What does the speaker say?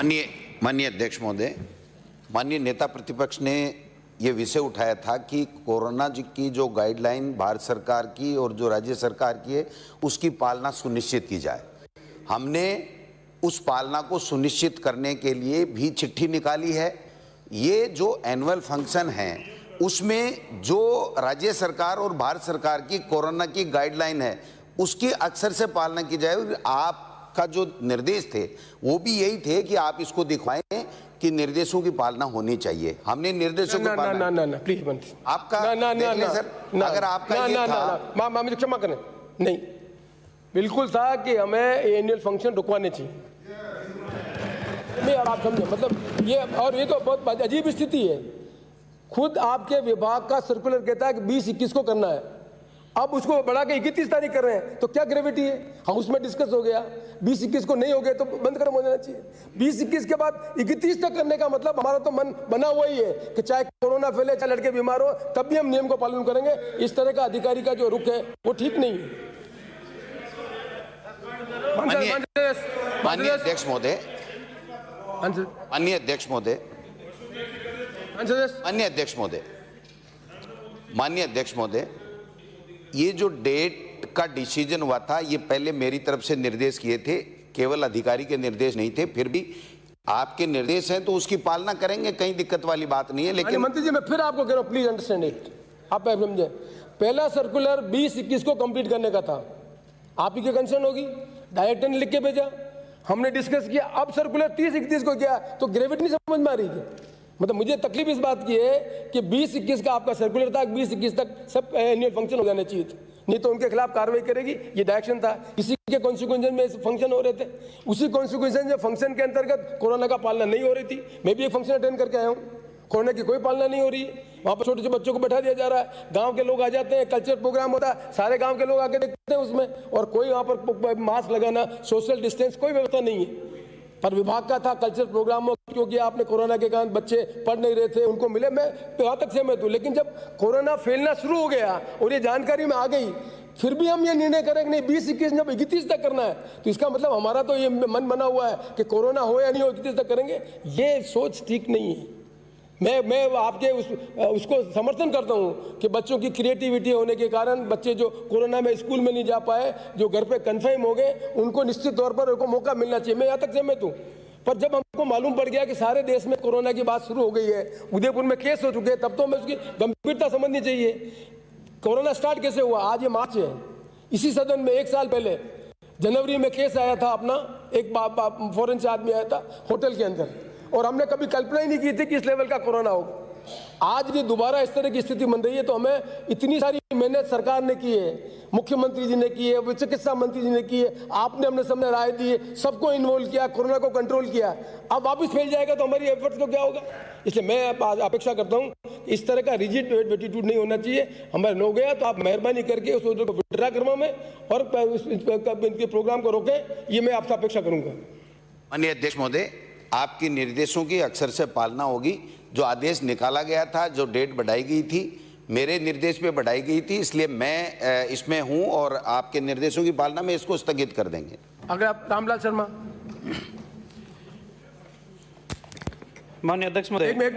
माननीय माननीय अध्यक्ष महोदय, माननीय नेता प्रतिपक्ष ने ये विषय उठाया था कि कोरोना की जो गाइडलाइन भारत सरकार की और जो राज्य सरकार की है उसकी पालना सुनिश्चित की जाए। हमने उस पालना को सुनिश्चित करने के लिए भी चिट्ठी निकाली है। ये जो एनुअल फंक्शन है उसमें जो राज्य सरकार और भारत सरकार की कोरोना की गाइडलाइन है उसकी अक्सर से पालना की जाए। आपका जो निर्देश थे वो भी यही थे कि आप इसको दिखवाएं कि निर्देशों की पालना होनी चाहिए। हमने निर्देशों की पालना ना प्लीज मंत्री आपका सर अगर आपका ये था मुझे क्षमा करें, नहीं बिल्कुल था कि हमें एनुअल फंक्शन रुकवाने चाहिए। नहीं, आप समझे मतलब ये, और ये तो बहुत अजीब स्थिति है। खुद आपके विभाग का सर्कुलर कहता है कि 20-21 को करना है, अब उसको बढ़ा के 31 तारीख कर रहे हैं, तो क्या ग्रेविटी है? हाउस में डिस्कस हो गया, 20-21 को नहीं हो गया तो बंद कर हो जाना चाहिए। 20-21 के बाद 31 तक करने का मतलब हमारा तो मन बना हुआ ही है कि चाहे कोरोना फैले चाहे लड़के बीमार हो तब भी हम नियम को पालन करेंगे। इस तरह का अधिकारी का जो रुख है वो ठीक नहीं है। माननीय अध्यक्ष महोदय, माननीय अध्यक्ष महोदय, माननीय अध्यक्ष महोदय, माननीय अध्यक्ष महोदय, ये जो डेट का डिसीजन हुआ था ये पहले मेरी तरफ से निर्देश किए थे, केवल अधिकारी के निर्देश नहीं थे। फिर भी आपके निर्देश हैं तो उसकी पालना करेंगे, कहीं दिक्कत वाली बात नहीं है। लेकिन मंत्री जी मैं फिर आपको कह रहा हूं, प्लीज अंडरस्टैंड इट। आप समझे, पहला सर्कुलर 20-21 को कंप्लीट करने का था, आप ही की कंसर्न होगी, डायरेक्टर ने लिख के भेजा, हमने डिस्कस किया। अब सर्कुलर 30-31 को किया तो ग्रेविटी नहीं समझ में आ रही है। मतलब मुझे तकलीफ इस बात की है कि 20-21 का आपका सर्कुलर था, 20-21 तक सब एनुअल फंक्शन हो जाने चाहिए थे, नहीं तो उनके खिलाफ कार्रवाई करेगी, ये डायरेक्शन था। किसी के कॉन्सिक्वेंस में फंक्शन हो रहे थे, उसी कॉन्सिक्वेंस में फंक्शन के अंतर्गत कोरोना का पालना नहीं हो रही थी। मैं भी एक फंक्शन अटेंड करके आया हूँ, कोरोना की कोई पालना नहीं हो रही है। वहाँ पर छोटे छोटे बच्चों को बैठा दिया जा रहा है, गांव के लोग आ जाते हैं, कल्चर प्रोग्राम होता है, सारे गांव के लोग आके देखते हैं उसमें, और कोई वहाँ पर मास्क लगाना, सोशल डिस्टेंस कोई व्यवस्था नहीं है। पर विभाग का था कल्चर प्रोग्राम हो, क्योंकि आपने कोरोना के कारण बच्चे पढ़ नहीं रहे थे, उनको मिले, मैं वहाँ तक सहमत हूँ। लेकिन जब कोरोना फैलना शुरू हो गया और ये जानकारी में आ गई, फिर भी हम ये निर्णय करें कि नहीं 20-21 जब 31 तक करना है, तो इसका मतलब हमारा तो ये मन बना हुआ है कि कोरोना हो या नहीं हो 31 तक करेंगे। ये सोच ठीक नहीं है। मैं आपके उसको समर्थन करता हूं कि बच्चों की क्रिएटिविटी होने के कारण बच्चे जो कोरोना में स्कूल में नहीं जा पाए, जो घर पे कन्फाइन हो गए, उनको निश्चित तौर पर उनको मौका मिलना चाहिए, मैं यहाँ तक सहमत हूँ। पर जब हमको मालूम पड़ गया कि सारे देश में कोरोना की बात शुरू हो गई है, उदयपुर में केस हो चुके हैं, तब तो हमें उसकी गंभीरता समझनी चाहिए। कोरोना स्टार्ट कैसे हुआ? आज ये मार्च है, इसी सदन में 1 साल पहले जनवरी में केस आया था अपना, एक फॉरेन से आदमी आया था होटल के अंदर, और हमने कभी कल्पना ही नहीं की थी कि इस लेवल का कोरोना होगा। आज भी दोबारा इस तरह की स्थिति बन रही है, तो हमें इतनी सारी मेहनत सरकार ने की है, मुख्यमंत्री जी ने की है, चिकित्सा मंत्री जी ने की है, आपने हमने सबने राय दी है, सबको इन्वॉल्व किया, कोरोना को कंट्रोल किया। अब वापिस फैल जाएगा तो हमारी एफर्ट्स को क्या होगा? इसलिए मैं अपेक्षा करता हूँ इस तरह का रिजिड एटीट्यूड नहीं होना चाहिए। हमारे हो गया तो आप मेहरबानी करके उस ऑर्डर को विड्रा करवाएं और इनके प्रोग्राम को रोकें, ये मैं आपसे अपेक्षा करूंगा। माननीय अध्यक्ष महोदय, आपकी निर्देशों की अक्सर से पालना होगी। जो आदेश निकाला गया था, जो डेट बढ़ाई गई थी, मेरे निर्देश पे बढ़ाई गई थी, इसलिए मैं इसमें हूं और आपके निर्देशों की पालना में इसको स्थगित कर देंगे। अगर आप रामलाल शर्मा। माननीय अध्यक्ष महोदय, एक मिनट